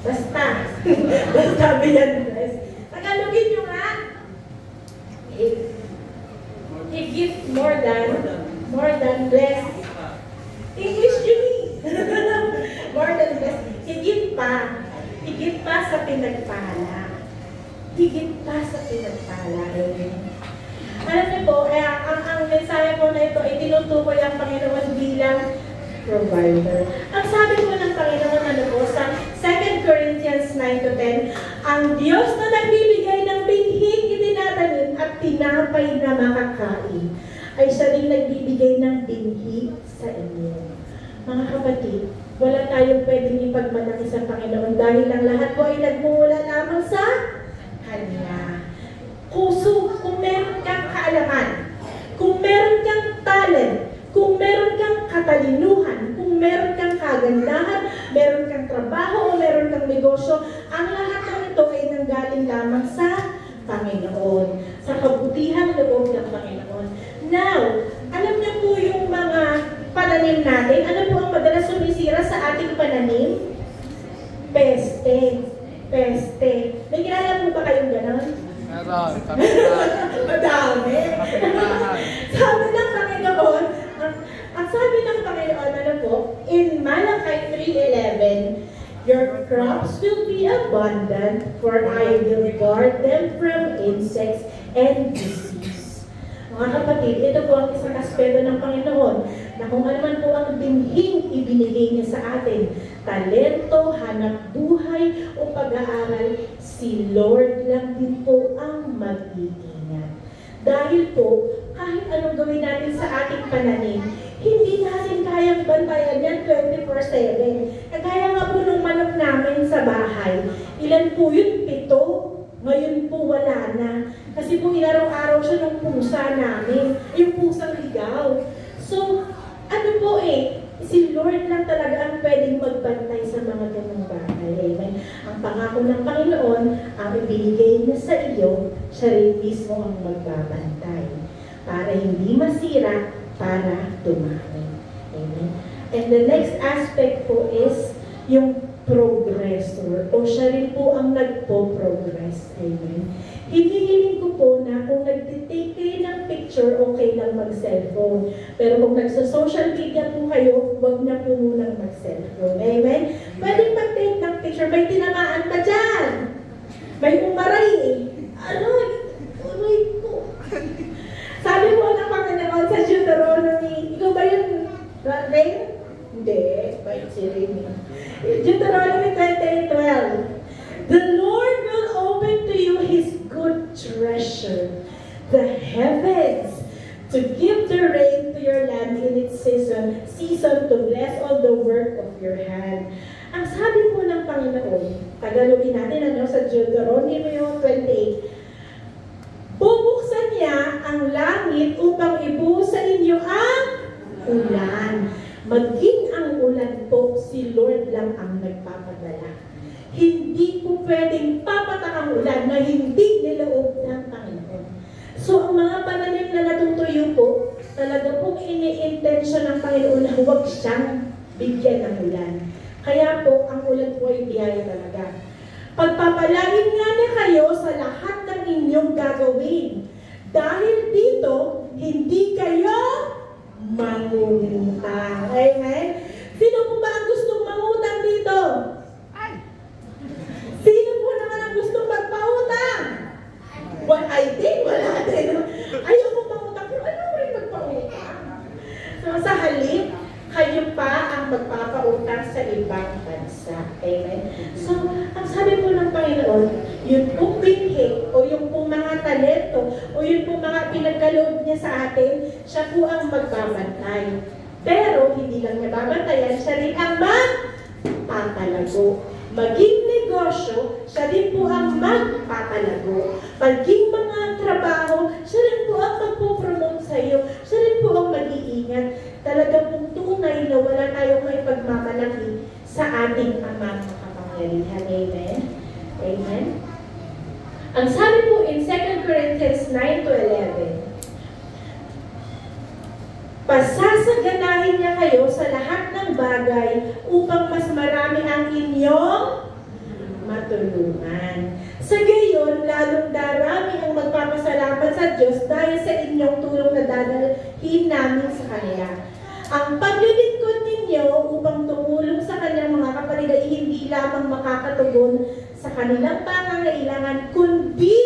Basta. Basta beyond bless. Tagalogin nyo nga. He gives more than bless. English yun eh. More than bless. Higit pa. Higit pa sa pinagpala. Higit pa sa pinagpala. Alam niyo po, ang mensahe po na ito ay tinutukoy ang Panginoon bilang provider. Ang sabi po ng Panginoon ano po sa 2 Corinthians 9-10, ang Diyos na nagbibigay ng binhing itinatanim at tinapay na makakain, ay siya rin nagbibigay ng binhi sa inyo. Mga kapatid, wala tayong pwedeng ipagmalaki sa Panginoon dahil ang lahat po ay nagmumula lamang sa Kanya. Kung meron kang kaalaman, kung meron kang talent, kung meron kang katalinuhan, kung meron kang kagandahan, meron kang trabaho o meron kang negosyo, ang lahat ng ito ay nanggaling lamang sa Panginoon, sa kabutihang loob ng Panginoon. Now, alam niyo po yung mga pananim natin, ano po ang madalas sumisira sa ating pananim? Peste. Peste. May kilala po ba kayong gano'n? Meron. Madami. Sabi ng Panginoon, ang sabi ng Panginoon, ano po, in Malachi 3:11, your crops will be abundant, for I will guard them from insects and disease. Mga kapatid, ito po ang isang aspeto ng Panginoon, na kung ano man po ang binhing ibinigay niya sa atin, talento, hanap buhay, o pag-aaral, si Lord lang din po ang mag-iingat. Dahil po, kahit anong gawin natin sa ating pananim, hindi natin kayang bantayan yan 24/7. Kagaya nga po nung manok namin sa bahay, ilan po yun? 7. Ngayon po wala na. Kasi po inaraw-araw siya ng pusa namin. Yung pusang ligaw. So, ano po si Lord lang talaga ang pwedeng magbantay sa mga ganong bagay. Amen. Ang pangako ng Panginoon, ang ibinigay niya sa iyo, siya rin mismo ang magbabantay. Para hindi masira, para dumami. Amen. And the next aspect po is yung progressor, o siya rin po ang nagpo-progress. Amen. Hinihiling ko po na kung nag-take kayo ng picture, okay lang mag-cellphone. Pero kung nagsa-social media po kayo, huwag na po munang mag-cellphone. Amen? Pwede mag-take ng picture. May tinamaan pa dyan. May umaray Aray po. Sabi po ng Panginoon sa Deuteronomy, ikaw ba yun, Rain? Hindi, by Jeremy. Deuteronomy 28:12. The Lord will open to you His good treasure, the heavens, to give the rain to your land in its season to bless all the work of your hand. Ang sabi po ng Panginoon, Tagalogin natin sa Deuteronomy 28, bubuksan niya ang langit upang ibuhos sa inyo ang ulan. Maging ang ulan po, si Lord lang ang nagpapadala. Hindi po pwedeng papatak ang ulan na hindi niloob ng Panginoon. So, ang mga pananim na natutuyo po, talaga pong ini-intention ng Panginoon na huwag siyang bigyan ng ulan. Kaya po, ang ulan po ay biyaya talaga. Pagpapalain nga na kayo sa lahat ng inyong gagawin. Dahil dito, hindi kayo mangungutang. Amen? Sino po ba ang gustong mangutang dito? Sino po naman ang gustong magpautang? Well, I think wala din. Ayaw mo mangutang, pero ano rin magpautang? So, sa halip, kayo pa ang magpapautang sa ibang bansa. Amen? So, ang sabi po ng Panginoon, yun pong binhi, o yung pong mga talento, o yung pong mga pinagkaloob niya sa atin, siya po ang magbabantay. Pero, hindi lang niya babantayan, siya rin ang magpapalago. Maging negosyo, siya rin po ang magpapalago. Paging mga trabaho, siya rin po ang magpo-promote sa iyo. Siya rin po ang mag-iingat. Talaga pong tunay na wala tayong may pagmamalaki sa ating Amang makapangyarihan. Amen? Amen? Ang sabi po in 2 Corinthians 9-11, pasasaganahin niya kayo sa lahat ng bagay upang mas marami ang inyong matulungan. Sa gayon, lalong darami ang magpapasalamat sa Diyos dahil sa inyong tulong na dadalhin namin sa Kanya. Ang paglilingkod ninyo upang tumulong sa Kanyang mga kapatid ay hindi lamang makakatugon sa kanilang pangangailangan, kundi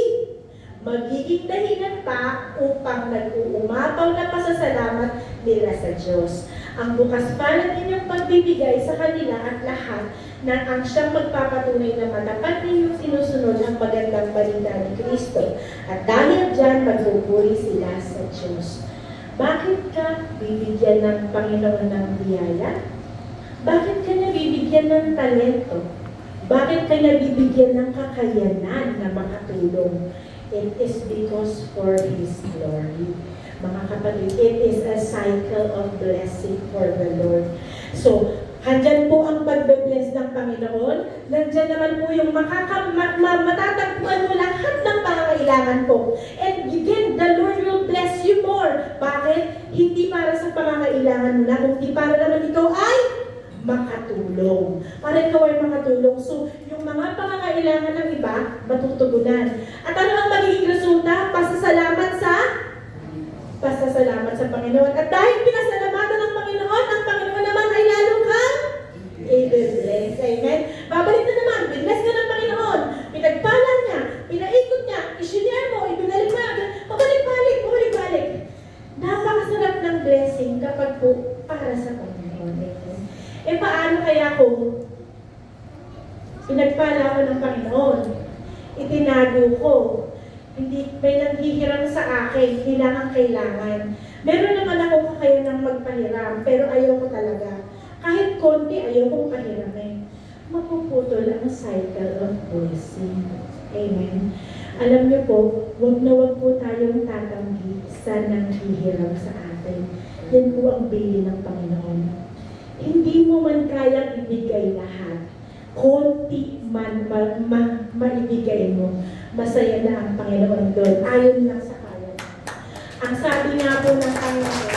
magiging dahilan pa upang nag-uumapaw na pasasalamat nila sa Diyos. Ang bukas palad ninyong pagbibigay sa kanila at lahat na ang siyang magpapatunay na matapat ninyong sinusunod ang magandang balita ni Kristo. At dahil dyan, magpupuri sila sa Diyos. Bakit ka bibigyan ng Panginoon ng biyaya? Bakit ka nabibigyan ng talento? Bakit ka nabibigyan ng kakayanan na makatulong? It is because for His glory. Mga kapatid, it is a cycle of blessing for the Lord. So, andyan po ang pagbe-bless ng Panginoon. Nandyan naman po yung matatagpuan mo lahat ng pangangailangan po. And again, the Lord will bless you more. Bakit? Hindi para sa pangangailangan mo na, kundi para naman ikaw ay makatulong. Para ikaw ay makatulong. So, yung mga pangangailangan ng iba, matutugunan. At ano ang magiging resulta? Pasasalamat sa Panginoon. At dahil pinasalamatan ng Panginoon, ang Panginoon naman ay lalong kang i-bless. Amen? Babalik na naman, bless ka ng Panginoon. Pinagpala niya, pinaikot niya, isinare mo, ibinalik mo, pabalik-balik. Napakasarap ng blessing kapag po para sa Panginoon. Amen? Eh paano kaya kung pinagpala ko ng Panginoon, itinago ko, hindi may nanghihiram sa akin, kailangan. Meron naman akong kakayanang magpahiram, pero ayaw ko talaga. Kahit konti, ayaw kong pahiramin. Mapuputol ang cycle of blessing. Amen. Alam niyo po, wag na wag po tayong tatanggi sa nanghihiram sa atin. Yan po ang bili ng Panginoon. Hindi mo man kayang ibigay lahat. Konti man maibigay mo, masaya na ang Panginoon doon. Ayon lang sa kaya. Ang sabi nga po ng Panginoon,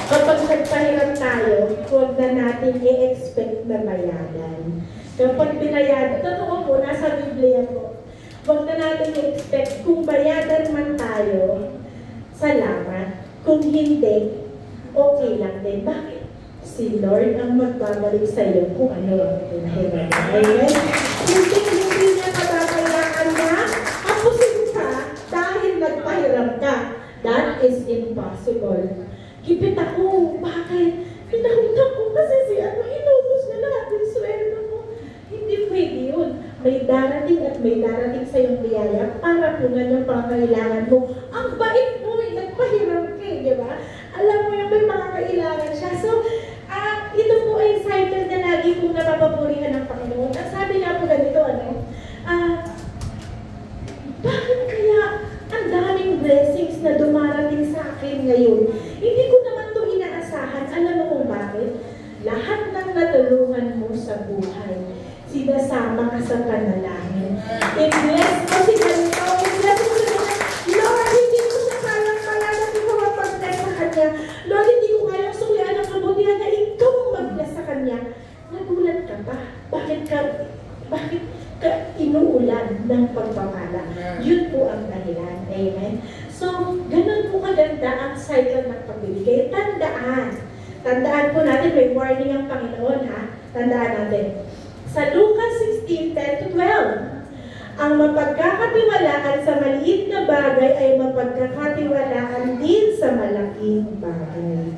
kapag nagpahiram tayo, huwag na natin i-expect na bayadan. Kapag binayadan, totoo po, nasa Biblia po, huwag na natin i-expect kung bayadan man tayo, salamat. Kung hindi, okay lang din. Bakit? Si Lord ang magbabalik sa iyo kung ano ang pinahiram. Amen? Hindi niya kababayaan na kapusin ka dahil nagpahiram ka. That is impossible. Kipit ako. Bakit? Pinakita ko kasi inubos na lahat yung sweldo mo. Hindi pwede yun. May darating at may darating sa iyong biyaya para punan yung pangangailangan mo. Ang bait mo, nagpahiram ka, di ba? Alam mo yung may mga kailangan siya. So, ito po ay cycle na lagi kong napapapurihan ng Panginoon. At sabi nga po ganito, bakit kaya ang daming blessings na dumarating sa akin ngayon? Hindi ko naman ito inaasahan. Alam mo kung bakit? Lahat ng natulungan mo sa buhay, sinasama ka sa panalangin. I-bless mo si ganito. I-bless mo si ganito. Lord, hindi ko siya kayang palagat ikaw ang mag-bless sa kanya. Lord, hindi ko kayang sulian ang kabutihan na ikaw ang mag-bless sa kanya. Nagulat ka ba? Bakit ka inuulan ng pagpapala? Yun po ang dahilan. Amen? So, ganun po kaganda ang cycle ng pagbibigay. Tandaan po natin, may warning ang Panginoon, ha? Tandaan natin. Sa Lucas 16:10-12, ang mapagkakatiwalaan sa maliit na bagay ay mapagkakatiwalaan din sa malaking bagay.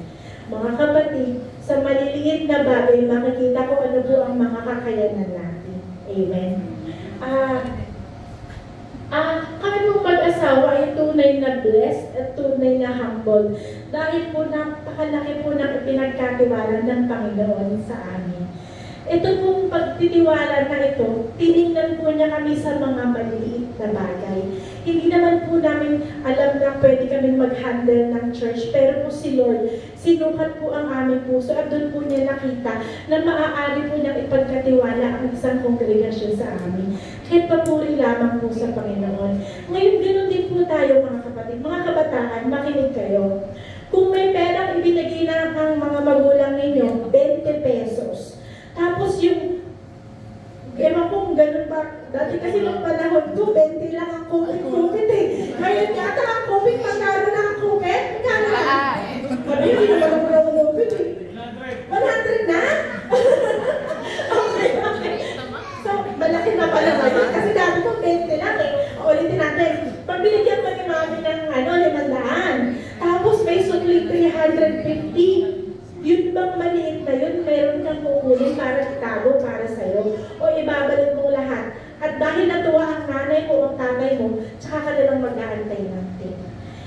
Mga kapatid, sa maliliit na bagay, makikita ko ano po ang mga kakayanan natin. Amen. Kami pong mag-asawa ay tunay na blessed at tunay na humble. Dahil po napakalaki po ng pinagkatiwala ng Panginoon sa amin. Ito pong pagtitiwala na ito, tinignan po niya kami sa mga maliliit na bagay. Hindi naman po namin alam na pwede kami mag-handle ng church, pero po si Lord, sinukat po ang aming puso at doon po niya nakita na maaari po niyang ipagkatiwala ang isang kongregasyon sa amin. Kahit papuri lamang po sa Panginoon. Ngayon, ganoon din po tayo mga kapatid. Mga kabataan, makinig kayo. Kung may perang ibinigay na ang mga magulang ninyo, 20 pesos. Tapos yung, ewan ko itago para sa'yo o ibabalot mo lahat. At dahil natuwa ang nanay mo o ang tatay mo, tsaka ka nalang mag-aantay natin.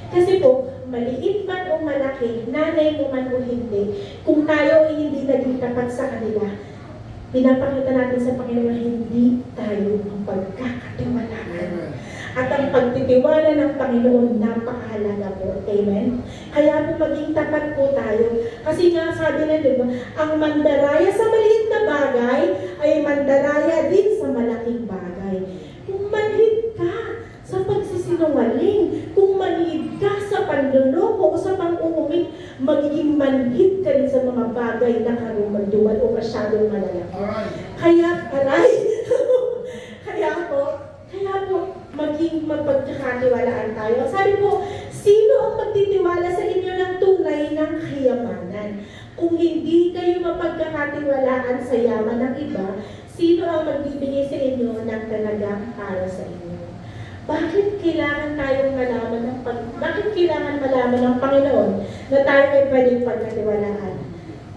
Kasi po, maliit man o malaki, nanay mo man o hindi, kung tayo ay hindi naging tapat sa kanila, pinapakita natin sa Panginoon hindi tayo ang pagkakatiwalaan. At ang pagtitiwala ng Panginoon, napakahalaga po. Amen? Kaya po maging tapat po tayo. Kasi nga sabi na, diba, ang mandaraya sa maliit na bagay ay mandaraya din sa malaking bagay. Kung manhid ka sa pagsisinungaling, kung manhid ka sa panluloko o sa pang-uumig, magiging manhid ka rin sa mga bagay na karumalduman o masyadong malalaki. Kaya, kaya po, maging mapagkakatiwalaan tayo. Sabi po, sino ang magtitiwala sa inyo ng tunay ng kayamanan? Kung hindi kayo mapagkakatiwalaan sa yaman ng iba, sino ang magbibigay sa inyo ng talagang para sa inyo? Bakit kailangan malaman ng Panginoon na tayo ay pwedeng pagkatiwalaan?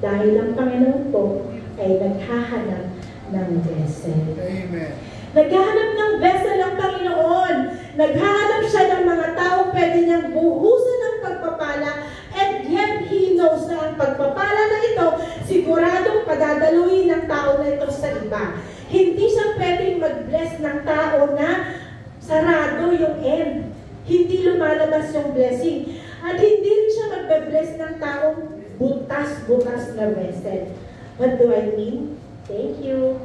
Dahil ang Panginoon po ay naghahanap ng vessel. Amen. Naghahanap ng vessel ang Panginoon. Naghahanap siya ng mga tao pwede niyang buhusan ng pagpapala, and yet He knows na ang pagpapala na ito siguradong padadaluin ng tao na ito sa iba. Hindi siya pwedeng mag-bless ng tao na sarado yung end. Hindi lumalabas yung blessing. At hindi rin siya magbe-bless ng taong butas-butas na vessel. What do I mean? Thank you.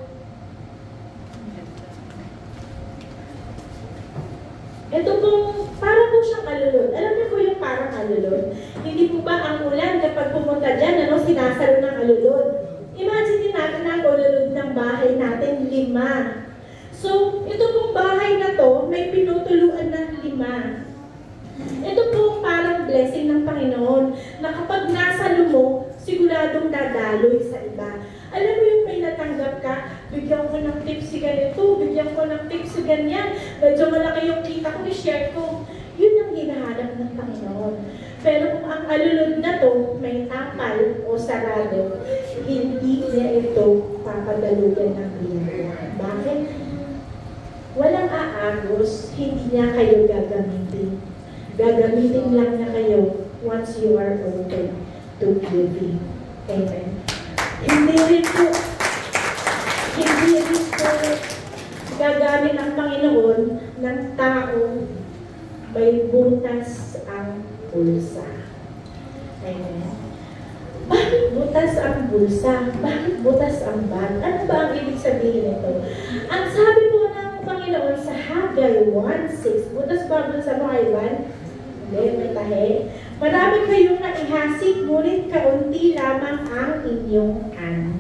Ito pong, para po siyang alulod. Alam niyo po yung parang alulod? Hindi po ba ang ulan kapag pumunta dyan, sinasalo ng alulod? Imagine natin na ang alulod ng bahay natin, 5. So, ito pong bahay na to, may pinutuluan ng 5. Ito pong parang blessing ng Panginoon, na kapag nasalo mo, siguradong dadaloy sa iba. Alam mo yung may natanggap ka, bigyan ko ng tips si ganito, bigyan ko ng tips si ganyan, medyo malaki yung kita ko, i-share ko. Yun ang hinahanap ng Panginoon. Pero kung ang alulod na to, may tapal o sarado, hindi niya ito papadalugan ng biyaya. Bakit? Walang aagos, hindi niya kayo gagamitin. Gagamitin lang niya kayo once you are open to giving. Amen. Hindi rin po gagamit ang Panginoon ng taong may butas ang bulsa. Amen. Bakit butas ang bulsa? Bakit butas ang bag? Ano ba ang ibig sabihin nito? Ang sabi po ng Panginoon sa Haggai 1:6, butas ba sa mga iwan? Hindi, may tahe. Marami kayong naihasik, ngunit kaunti lamang ang inyong ani.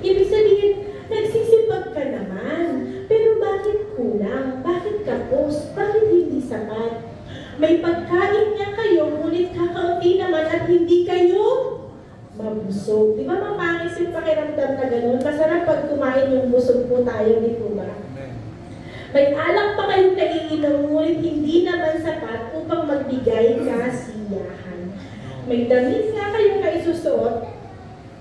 Ibig sabihin, nagsisipag ka naman. Pero bakit kulang? Bakit kapos? Bakit hindi sapat? May pagkain niya kayo, ngunit kakaunti naman at hindi kayo mabusog. Di ba mapangis yung pakiramdam na gano'n? Masarap pag kumain yung busog po tayo, di po ba? May alak pa kayong naiinom, ngunit hindi naman sapat upang magbigay kasiyahan. May damit nga kayong naisusuot,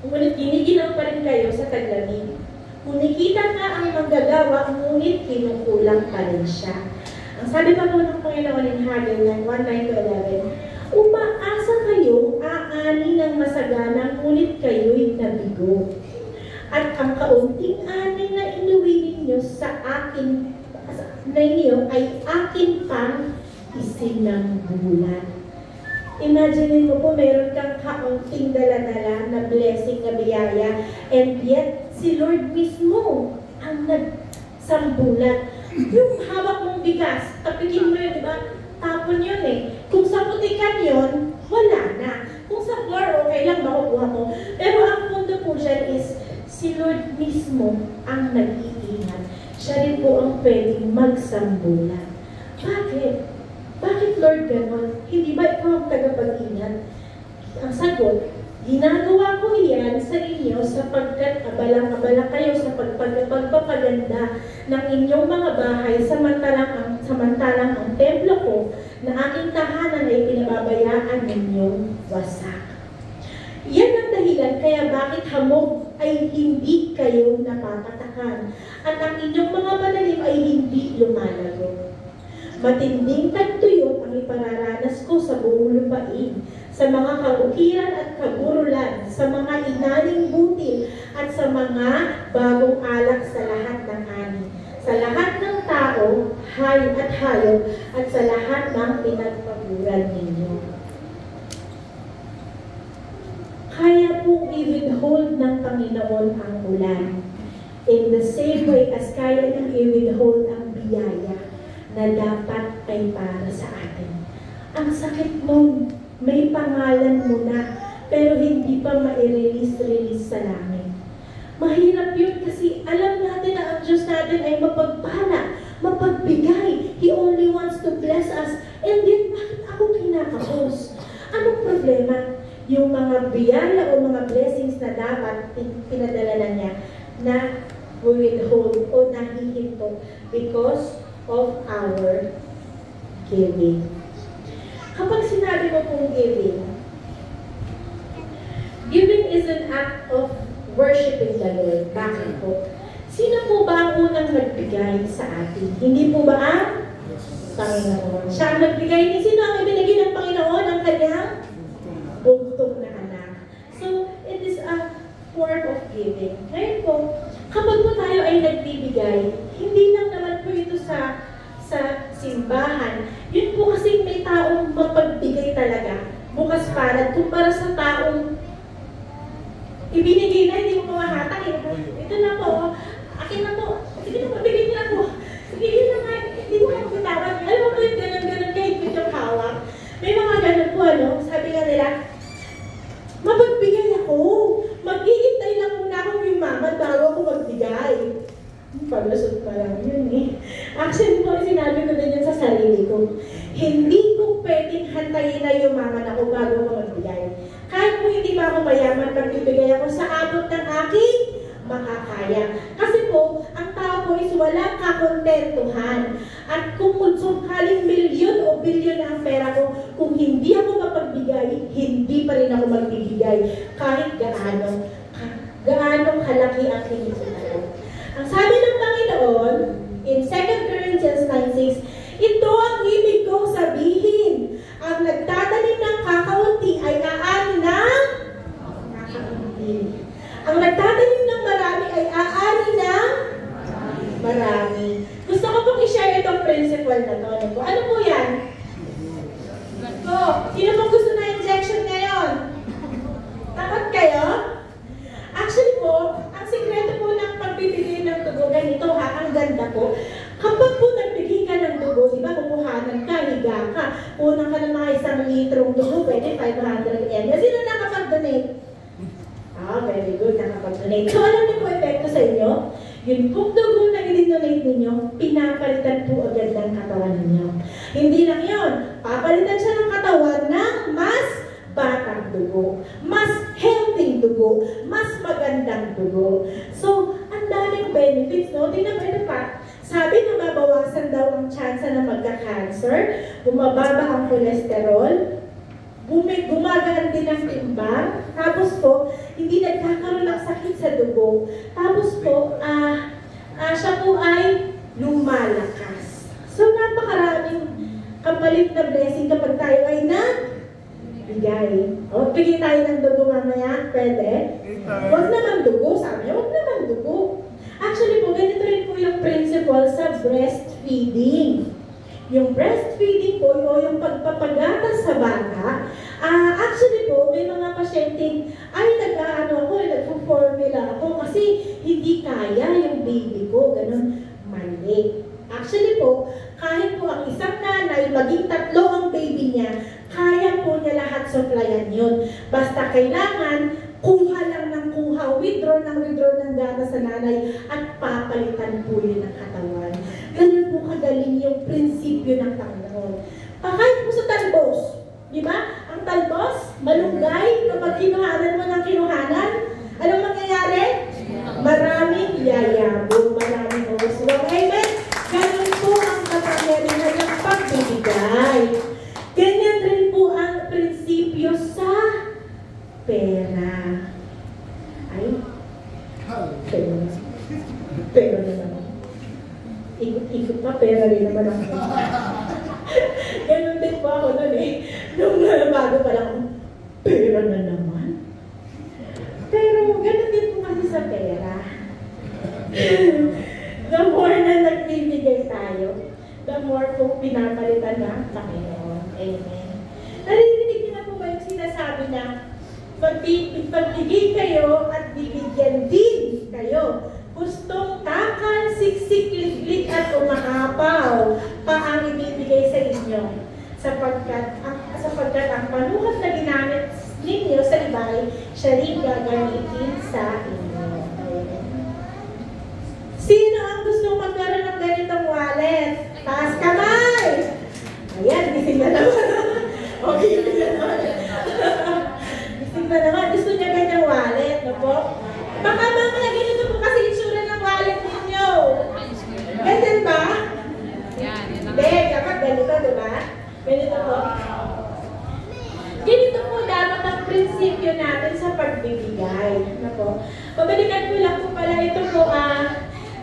ngunit ginigilaw pa rin kayo sa taglamig. Kunikita nga ang manggagawa, ngunit kinukulang pa rin siya. Ang sabi pa po ng Panginoon in Haggai 1:9-11, umaasa kayo, aani ng masagana, ngunit kayo'y nabigo. At ang kaunting ani na inuwi ninyo sa akin na inyo ay akin pang isinambulan. Imagine mo po, meron kang kaunting dala-dala na blessing na biyaya, and yet si Lord mismo ang nagsambulan. Yung hawak mong bigas, tapikin mo yun, di ba? Tapon yun eh. Kung sa putikan yun, wala na. Kung sa floor, okay lang, makukuha mo. Pero ang punto po dyan is, si Lord mismo ang nag-iingat. Siya rin po ang pwedeng magsambulan. Bakit? Bakit Lord ganon? Hindi ba ikaw ang tagapag-ingat? Ang sagot, ginagawa ko iyan sa inyo sapagkat abalang-abala kayo sa pagpapaganda ng inyong mga bahay samantalang ang templo ko na aking tahanan ay pinababayaan ninyong wasak. Yan ang dahilan ulan, kaya bakit hamog ay hindi kayo napapatakan, at ang inyong mga pananim ay hindi lumalago. Matinding tagtuyot ang ipararanas ko sa buong lupain, sa mga kaukiran at kaburulan, sa mga inaning butil, at sa mga bagong alak sa lahat ng ani, sa lahat ng tao, hayop at hayop, at sa lahat ng pinagpaguran ninyo. Kaya pong i-withhold ng Panginoon ang ulan, in the same way as kaya nang i-withhold ang biyaya na dapat ay para sa atin. Ang sakit nun, may pangalan mo na, pero hindi pa ma-release sa langit. Mahirap yun kasi alam natin na ang Diyos natin ay mapagpala, mapagbigay. He only wants to bless us. And then, bakit ako kinakapos? Anong problema? Yung mga biyaya o mga blessings na dapat pinadala na niya na withhold o nahihinto because of our giving. Kapag sinabi mo pong giving is an act of worshiping the Lord. Bakit po? Sino po ba ang unang nagbigay sa atin? Hindi po ba ang Panginoon? Siya ang nagbigay. Sino ang ibinigay ng Panginoon? Ang kanyang bugtong na anak. So, it is a form of giving. Ngayon po, kapag po tayo ay nagbibigay, hindi lang naman po ito sa simbahan. Yun po kasi may taong mapagbigay talaga. Bukas palad. Kumpara sa taong ibinigay na, hindi mo mamahatak. Ito na po. Akin na po. Sige na po, bigay niyo na po. Sige, yun na nga. Hindi mo kayo pitawag. Alam mo po yung ganun-ganun kahit with yung hawak. May mga ganun po, ano? Sabi nga nila, mapagbigay ako. Mag-iintay lang muna akong yumaman bago ako magbigay. Paglasot pa lang yun eh. Actually po, sinabi ko din yun sa sarili ko. Hindi ko pwedeng hantayin na yumaman ako bago ako magbigay. Kahit po hindi pa ako mayaman, magbibigay ako sa abot ng aking makakaya. Kasi po, ang tao po is walang kakontentuhan. At kung sakaling milyon o bilyon ang pera ko, kung hindi ako mapagbigay, hindi pa rin ako magbibigay. Kahit gaano kalaki ang kinikita ko. Ang sabi ng Panginoon, in 2 Corinthians 9:6, ito ang ibig kong sabihin. Ang nagtatanim ng kakaunti ay aani ng kakaunti. Ang nagtatanim ng marami ay aani ng marami. Gusto ko pong i-share itong principle na to. Ano po yan? Sino pong gusto na injection ngayon? Takot kayo? Actually po, ang sikreto po ng pagbibigay ng dugo, ganito ha, ang ganda po. Kapag po nagbigay ka ng dugo, di ba, kukuhanan ka, higa ka, punang ka ng mga 1 litrong dugo, pwede 500 ml. Sino nakapag-donate? Very good, nakapag-donate. So, alam niyo po epekto sa inyo? Yung pong dugo na i-donate ninyo, pinapalitan po agad ng katawan ninyo. Hindi lang yun, papalitan siya ng katawan ng mas batang dugo, mas healthy dugo, mas magandang dugo. So, ang daming benefits, no? Tingnan mo ito pa. Sabi na mabawasan daw ang tsansa na magka-cancer, bumababa ang cholesterol, gumagaan din ang timbang, tapos po, hindi nagkakaroon ng sakit sa dugo, tapos po, siya po ay lumalakas. So, napakaraming kapalit na blessing kapag tayo ay bigay. O, bigay tayo ng dugo mamaya, pwede? Huwag naman dugo, sabi niya, huwag naman dugo. Actually po, ganito rin po yung principle sa breastfeeding. Yung breastfeeding po, o yung pagpapagatas sa bata, actually po, may mga pasyenteng, nagpo-formula ako kasi hindi kaya yung baby ko, ganun, mali. Actually po, kahit po ang isang nanay, maging 3 ang baby niya, kaya po niya lahat supplyan yun. Basta kailangan, kuha lang ng kuha, withdraw ng gata sa nanay, at papalitan po yun ng katawan. Ganun po kagaling yung prinsipyo ng Panginoon. Kahit po sa talbos, di ba? Ang talbos, malunggay, kapag kinuhanan mo ng kinuhanan, anong mangyayari? Maraming yayabong, maraming overflow. Amen? Ganun po ang kapangyarihan ng pagbibigay. Ganyan rin po ang prinsipyo sa pera. mapera rin naman ako. Ganun din po ako nun eh. Nung bago pa lang, pera na naman. Pero ganun din po kasi sa pera. The more na nagbibigay tayo, the more po pinapalitan ng Panginoon. Amen. Narinig niyo na po ba yung sinasabi na pagbigay kayo at bibigyan din kayo. Gustong takal, siksik, liglig at umakapaw pa ang ibibigay sa inyo. Sapagkat ang panukat na ginamit ninyo sa iba ay siya rin gagamitin sa inyo. Sino ang gustong magkaroon ng ganitong wallet? Taas kamay! Ayan, gising na naman. Okay, gising na naman. Gising na naman. Gusto niya ganyang wallet, no po? Baka mga ganito po kasi itsura ng wallet ninyo. Ganyan ba? Hindi, dapat ganito, diba? Ganito po. Ganito po dapat ang prinsipyo natin sa pagbibigay. No po? Pabalikan ko lang po pala ito po,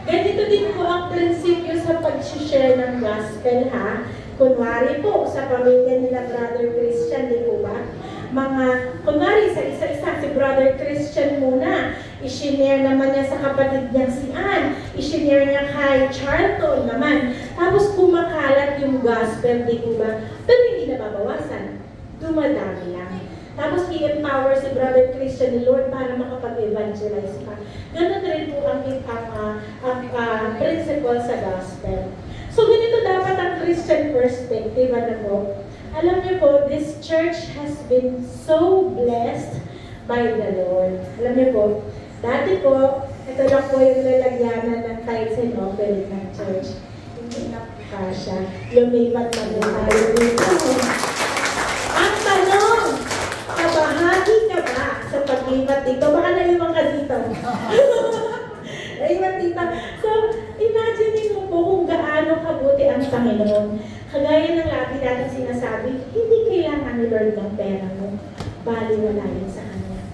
ganito din po ang prinsipyo sa pag-share ng gospel, ha? Kunwari po, sa pamilya nila Brother Christian, di po ba? Kunwari, sa isa-isa, si Brother Christian muna, i-share naman niya sa kapatid niya si Ann, i-share niya kay Charlton naman, tapos kumakalat yung gospel, di po ba? Pero hindi nababawasan, dumadami lang. Tapos i-empower si Brother Christian ni Lord para makapag-evangelize pa. Ganun rin po ang principle sa gospel. So ganito dapat ang Christian perspective, ano po? Alam niyo po, this church has been so blessed by the Lord. Alam niyo po, dati po, ito lang po yung lalagyanan ng tithes and offering ng church. Hindi na kasya. Lumipat na po tayo dito. Ang tanong, kabahagi ka ba sa paglipat dito? Baka naiwan ka dito. Naiwan dito. So, imagine mo po kung gaano kabuti ang Panginoon. Kagaya ng lagi natin sinasabi, hindi kailangan ni Lord ng pera mo. Bali wala yun sa Kanya.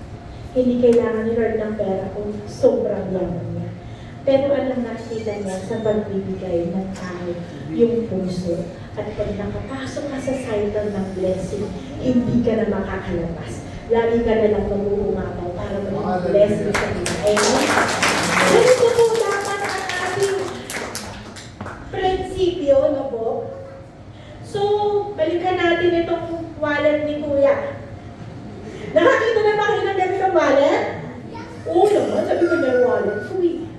Hindi kailangan ni Lord ng pera kung sobrang yaman niya. Pero anong nakita niya sa pagbibigay ng tao, yung puso. At pag nakapasok ka sa cycle ng blessing, hindi ka na makakalabas. Lagi ka na lang mag-uumapaw para maging blessing sa iyo. Amen? Ganito po dapat ang ating prinsipyo, no po? So, balikan natin itong wallet ni Kuya. Nakakita na ba kayo ng ganitong wallet? Oo naman, sabi ko niya wallet. Uy.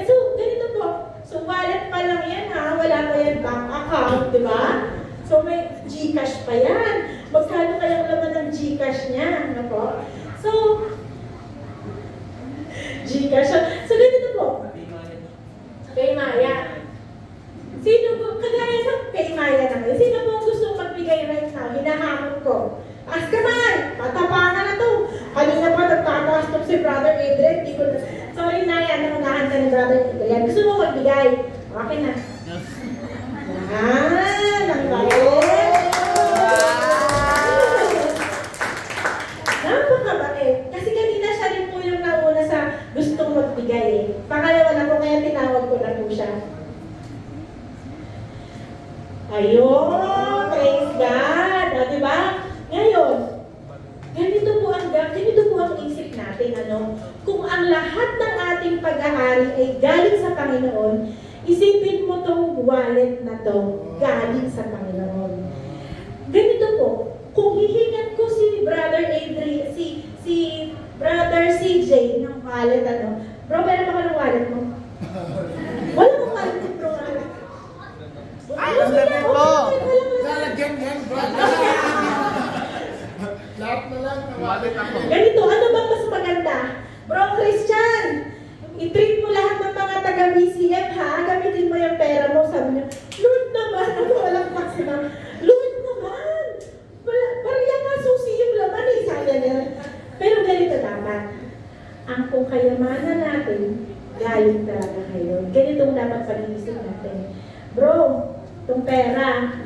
So, ganito po. So, wallet pa lang yan, ha? Wala pa yan bank account, di ba? So, may GCash pa yan. Magkano kayang laman ng GCash niya? Ano po? So, GCash. So, ganito po. Kay Maya. Sino po, kagaya sa kay Maya naman, sino po gusto magbigay right now? Hinahamon ko. Ask kamay! Patapangan na to. Kanina pa nagkakastop si Brother Adrian. Sorry na yan, nangunahan ka ni Brother Adrian. Gusto mo magbigay? Okay na. Yan! Ang bait! Napakabait. Kasi kanina siya rin po yung nauna sa gustong magbigay eh. Pangalawa na po, kaya tinawag ko na po siya. Ayun! Praise God! O, diba? Ngayon, ganito po ang isip natin, ano? Kung ang lahat ng ating pag-aari ay galing sa Panginoon, isipin mo tong wallet na to, galing sa Panginoon. Ganito po, kung hihingan ko si Brother Adrian, si Brother CJ ng wallet, ano? Bro, meron ba ka ng wallet mo? Wala mo wallet mo, bro. Ay, ang dami po! Lalagyan yan, bro. Lahat na lang. Ganito, ano bang mas maganda? Bro Christian, i-treat mo lahat ng mga taga-BCM, ha? Gamitin mo yung pera mo. Sabi niya, Lord naman, walang maximum. Lord naman, parang yan nga susi yung laman eh. Sabi niya. Pero ganito dapat. Ang kung kayamanan natin, galing talaga kayo. Ganito dapat pag-iisip natin. Bro, itong pera,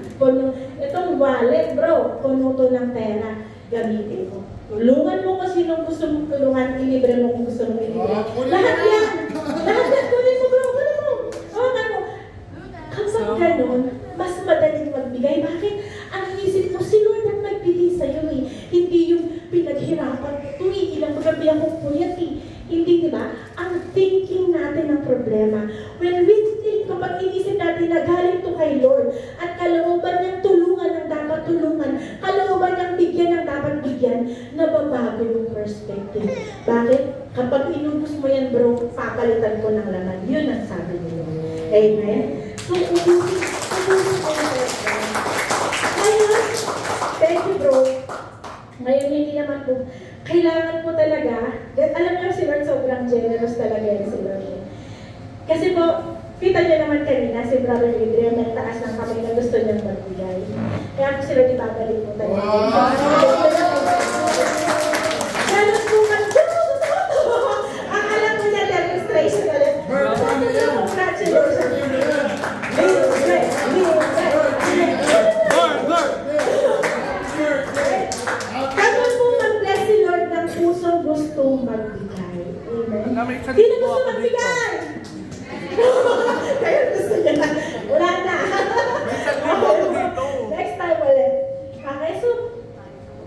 itong wallet, bro, puno to ng pera, gamitin mo. Tulungan mo kung sinong gusto mong tulungan, ilibre mo kung gusto mong ilibre. Lahat yan! Lahat yan, kunin mo bro, kunin mo! Oo nga, gabi akong puyat eh. Hindi, di ba? Ang thinking natin ng problema. When we think, kapag inisip natin na galing to kay Lord, at kalooban niyang tulungan ang dapat tulungan, kalooban niyang bigyan ang dapat bigyan, nababago yung perspective. Bakit? Kapag inubos mo yan, bro, papalitan ko ng laman. Yun ang sabi ni Lord. Amen? So, ubusin ko na ngayon, thank you, bro. Ngayon, hindi naman po, kailangan mo talaga, alam niyo si Lord, sobrang generous talaga yan si Lord. Kasi po, kita niyo naman kanina, si Brother Adrian, nagtaas ng kamay na gusto niyang magbigay. Kaya po si Lord, ibabalik mo talaga. Galos po man, ang alam mo niya, demonstration ulit. Congratulations. Kaya po mag-bless si Lord ng pusong gustong magbigay. Amen. Sino gusto magbigay? Kaya gusto niya na. Wala na. Next time ulit. Okay, so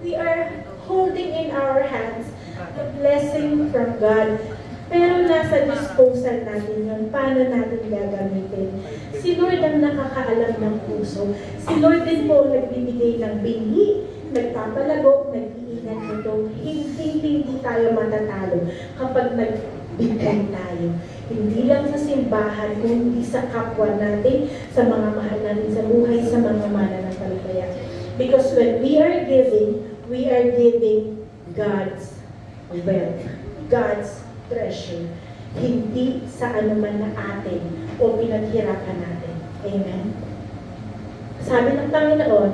we are holding in our hands the blessing from God. Pero nasa disposal natin yun. Paano natin gagamitin? Si Lord ang nakakaalam ng puso. Si Lord din po nagbibigay ng binhi, nagpapalago, nag-iingat nito. Hindi tayo matatalo kapag nagbigay tayo. Hindi lang sa simbahan, kundi sa kapwa natin, sa mga mahal natin sa buhay, sa mga mananampalataya. Because when we are giving God's wealth, God's treasure, hindi sa anuman na atin o pinaghirapan natin. Amen? Sabi ng Panginoon,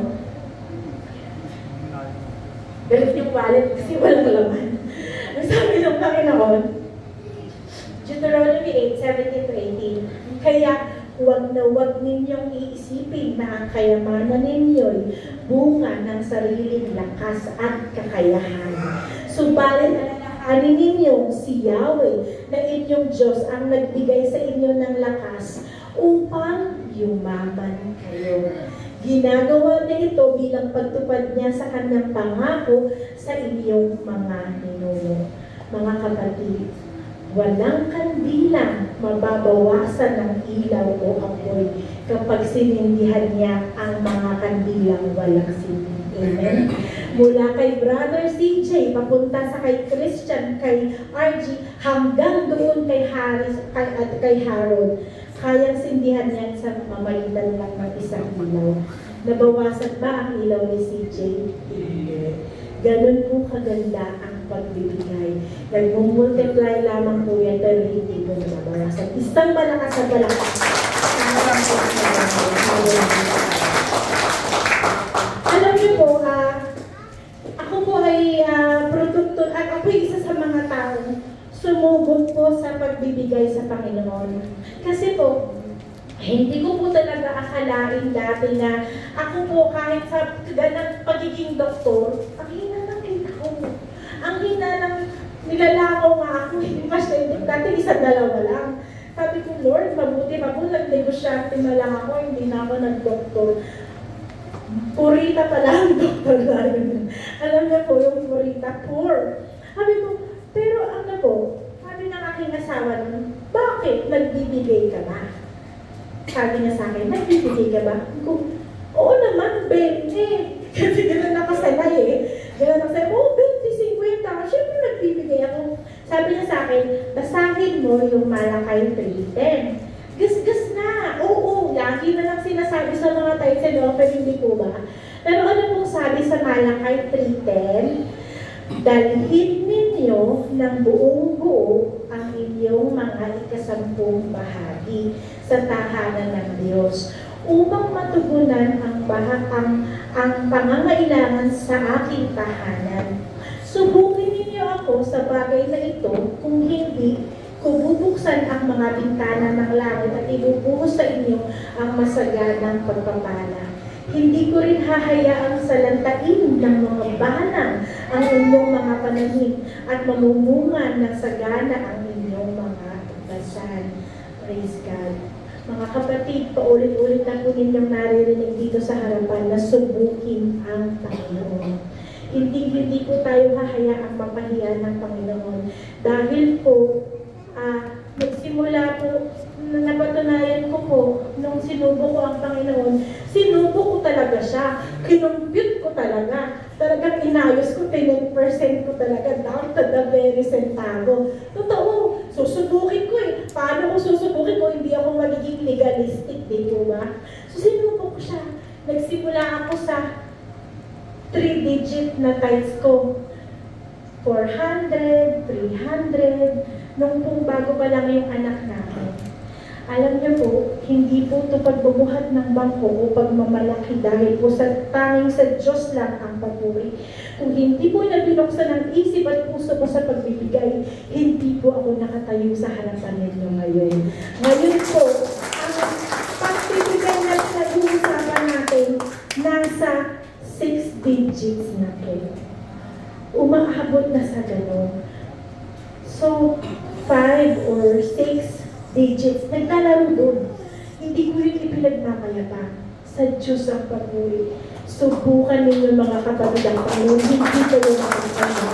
galit yung wallet kasi walang laman. Ang sabi ng Panginoon, Deuteronomy 8:17-18, kaya huwag na huwag ninyong iisipin na ang kayamanan ninyo'y bunga ng sariling lakas at kakayahan. Subalit alalahanin ninyo si Yahweh na inyong Diyos ang nagbigay sa inyo ng lakas upang yumaman kayo. Ginagawa niya ito bilang pagtupad niya sa kanyang pangako sa inyong mga ninuno. Mga kapatid, walang kandila mababawasan ng ilaw o apoy kapag sinindihan niya ang mga kandilang walang sindi. Amen? Mula kay Brother CJ, papunta sa kay Christian, kay RG, hanggang doon kay Harris at kay Harold, kayang sindihan niyan sa mamalitan lang ng isang ilaw. Nabawasan ba ang ilaw ni CJ? Hindi. Ganun po kaganda ang pagbibigay. Nag-multiply lamang po yan pero hindi po nabawasan. Isang malakas na malakas. Alam niyo po, ako po ay produkto, ako ay isa sa mga taong sumugod po sa pagbibigay sa Panginoon. Kasi po, hindi ko po talaga akalain dati na ako po kahit sa ganang pagiging doktor, ang hina ng kita ko. Ang hina ng nilalakaw nga ako, hindi masyadong dati isa-dalawa lang. Sabi ko, Lord, mabuti nag-negosyante na lang ako, hindi na ako nag-doktor. Purita pala ang doktor namin. Alam niyo po, yung purita, poor. Sabi ko, pero ano po, sabi ng aking asawa nun, bakit nagbibigay ka ba? Sabi niya sa akin, nagbibigay ka ba? Ko, oo naman, 20. Kasi gano'n ako sanay eh. Gano'n ako sanay, oh, 20, 50. Siyempre nagbibigay ako. Sabi niya sa akin, basahin mo yung Malakay 3:10. Gas-gas na. Oo, lagi na lang sinasabi sa mga tithes and offering, hindi po ba? Pero ano pong sabi sa Malakay 3:10? Dalhin ninyo ng buong buo ang inyong mga ikasampung bahagi sa tahanan ng Diyos upang matugunan ang pangangailangan sa aking tahanan. Subukin ninyo ako sa bagay na ito, kung hindi, kububuksan ang mga bintana ng langit at ibubuhos sa inyo ang masaganang pagpapala. Hindi ko rin hahayaang salantain ng mga banang ang inyong mga pananim at mamumunga ng sagana ang inyong mga basan. Praise God. Mga kapatid, paulit-ulit na po ninyong naririnig dito sa harapan na subukin ang Panginoon. Hindi po tayo hahayaang mapahiya ng Panginoon. Dahil po, nagsimula po, napatunayan ko po, nung sinubo ko ang Panginoon, sinubo ko talaga siya. Kinumpute ko talaga. Talagang inayos ko, 10% ko talaga, down to the very centavo. Totoo, susubukin ko eh. Paano ko susubukin ko? Hindi ako magiging legalistic, di po ba? So sinubo ko siya. Nagsimula ako sa 3-digit na tithes ko. 400, 300, nung pong bago pa lang yung anak natin. Alam niyo po, hindi po ito pagbubuhat ng bangko o pagmamalaki dahil po sa tanging sa Diyos lang ang papuri. Kung hindi po na binuksan ang isip at puso ko sa pagbibigay, hindi po ako nakatayo sa harapan ninyo ngayon. Ngayon po, ang pagbibigay na pinag-uusapan natin, nasa 6 digits na po. Umaabot na sa ganun. So, 5 or 6 digits, naglalaro doon. Hindi ko yun ipinagmamayabang. Sa Diyos ang papuri. Subukan ninyo mga kapatid ang Panginoon. Hindi kayo makakasama.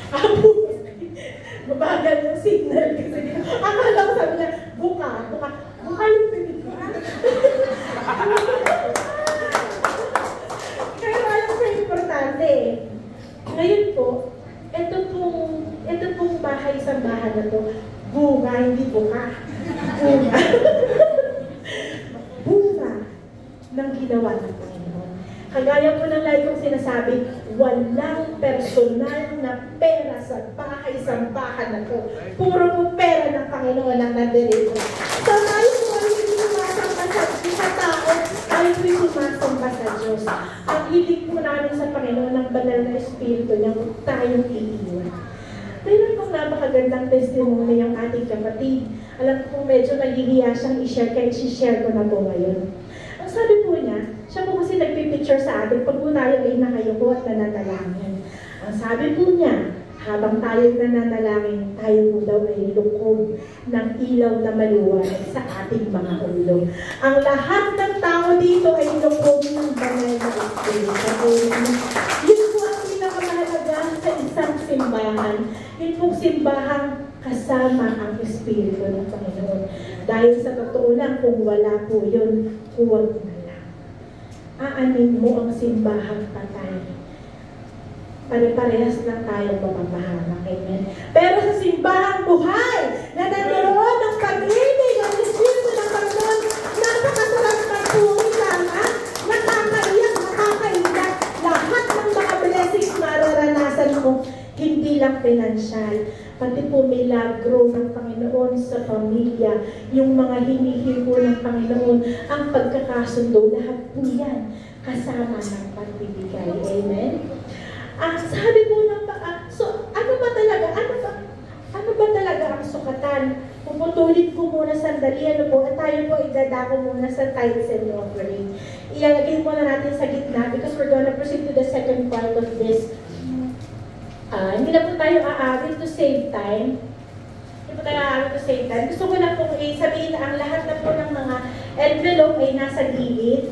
Ano ba? Mabagal yung signal kasi akala ko sabi niya, buka yung bibig ko. Pero alam ko importante. Ngayon po, ito pong bahay-sambahan na to, bunga, hindi buka. Bunga. Bunga ng ginawa ng Panginoon. Kagaya po ng lagi kong sinasabi, walang personal na pera sa bahay-sambahan na to. Puro po pera ng Panginoon ang nandirito. So, tayo po ay sumasamba sa tao, tayo po sumasamba sa Diyos. Ang hilig po namin sa Panginoon ng banal na Espiritu niya, tayong iiwan. Mayroon pong napakagandang testimony ng ating kapatid. Alam ko medyo nahihiya siyang i-share, kaya i-share ko na po ngayon. Ang sabi po niya, siya po kasi nagpipicture sa atin pag po tayo ay nakayuko at nananalangin. Ang sabi po niya, habang tayo nananalangin, tayo po daw ay lukob ng ilaw na maluwag sa ating mga ulo. Ang lahat ng tao dito ay lukob ng banal na Espiritu. Yun po ang pinakamahalaga sa isang simbahan. Yun po simbahang kasama ang Espiritu ng Panginoon. Dahil sa totoo lang, kung wala po yun, huwag na lang. Aanin mo ang simbahang patay. Pare-parehas lang tayong mapapahamak. Amen. Pero sa simbahang buhay, na naroon ang pag-ibig ng Espiritu ng Panginoon, napakasarap magpuri lang, nakakaiyak, nakakaiyak. Lahat ng mga blessings mararanasan mo, hindi lang pinansyal, pati po milagro ng Panginoon sa pamilya, yung mga hinihingo ng Panginoon, ang pagkakasundo, lahat po yan kasama ng pagbibigay. Amen? Sabi po ng so ano ba talaga ang sukatan? Puputulin ko muna sandali, at tayo po idadako muna sa tithes and offering. Ilalagay muna natin sa gitna because we're gonna proceed to the second part of this. Hindi na po tayo aawit to save time. Gusto ko lang pong sabihin na ang lahat na po ng mga envelope ay nasa gilid.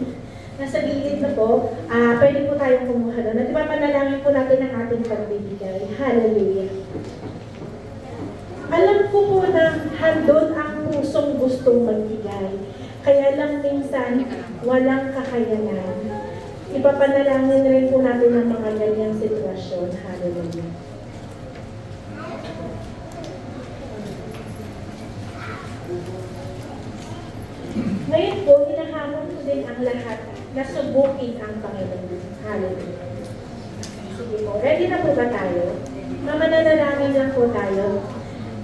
Nasa gilid na po, pwede po tayong kumuha doon. At ipapanalangin po natin ang ating pagbibigay. Hallelujah. Alam ko po na handon ang pusong gustong magbigay. Kaya lang minsan, walang kakayanan. Ipapanalangin rin po natin ang mga ganyang sitwasyon. Hallelujah. Ngayon po, hinahamon ko din ang lahat na subukin ang Panginoon. Hallelujah. Sige po, ready na po ba tayo? Mamananalangin lang po tayo.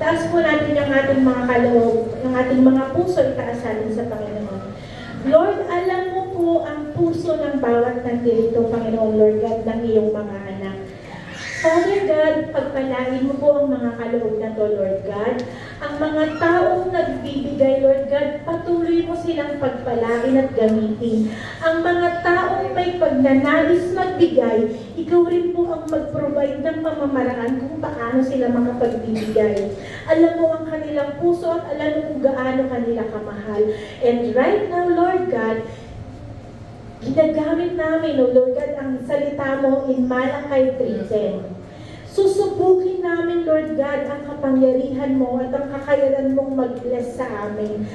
Taas po natin ang ating mga kaloob, ang ating mga puso itaasanin sa Panginoon. Lord, alam mo po ang puso ng bawat nandito, Panginoon, Lord God, ng iyong mga anak. Father God, pagpalain mo po ang mga kaloob na to, Lord God. Ang mga taong nagbibigay, Lord God, patuloy patuloy mo silang pagpalain at gamitin. Ang mga taong may pagnanais magbigay, ikaw rin po ang mag-provide ng pamamaraan kung paano sila makapagbibigay. Alam mo ang kanilang puso at alam mo kung gaano kanila kamahal. And right now, Lord God, ginagamit namin, O Lord God, ang salita mo in Malakay 3:10. Susubukin namin, Lord God, ang kapangyarihan mo at ang kakayanan mong mag-bless sa amin.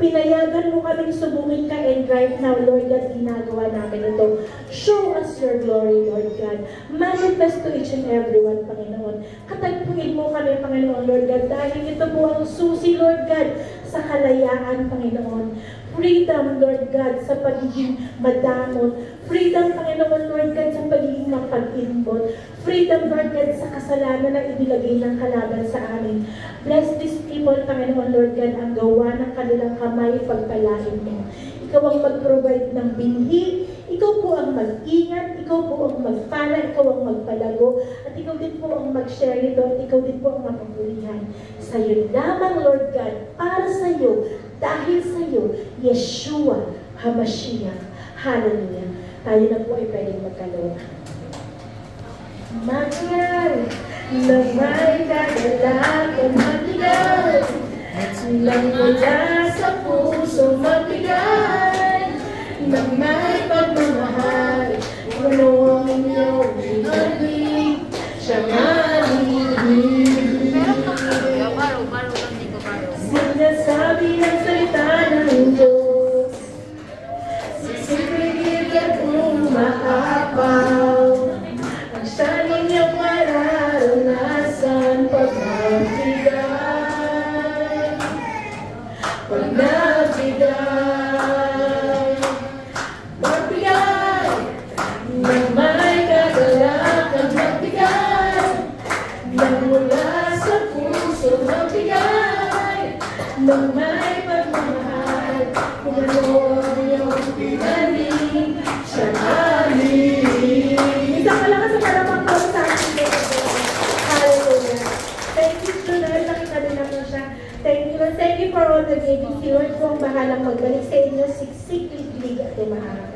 Pinayagan mo kaming subukin ka, and right now, Lord God, ginagawa namin ito. Show us your glory, Lord God. Manifest to each and every one, Panginoon. Katagpuin mo kami, Panginoon, Lord God, dahil ito po ang susi, Lord God, sa kalayaan, Panginoon. Freedom, Lord God, sa pagiging madamot. Freedom, Panginoon, Lord God, sa pagiging mapag-inbot. Freedom, Lord God, sa kasalanan na inilagay ng kalaban sa amin. Bless these people, Panginoon, Lord God, ang gawa ng kanilang kamay, pagpalain mo. Ikaw ang mag-provide ng binhi, ikaw po ang mag-ingat, ikaw po ang magpala, ikaw ang magpalago, at ikaw din po ang mag-share nito, at ikaw din po ang mapagulihan. Sa iyo lamang, Lord God, para sa iyo, dahil sa iyo, Yeshua HaMashiach. Hallelujah. Tayo na po ay pwedeng magkaloob. Magnal na may kagalakan magbigay, lang mula sa puso magbigay, na may pagmamahal, puno ang inyong hinagin, siya malihim. Sinasabi ng salita ng Diyos, sisigigil at umaapaw, ang siya ninyong mararanasan pag nagbigay. Pag nagbigay, magbigay, nang may kagalakan magbigay, nang mula sa puso magbigay, nang may pagmamahal, kung ano ang iyong pinaling, siya aling. Isang malakas sa maramang po sa akin. Hallelujah. Thank you, Lord. Nakita din naman siya. Thank you, Lord. Thank you for all the giving. Si Lord po ang bahalang magbalik sa inyo, siksik, liglig at umaharap.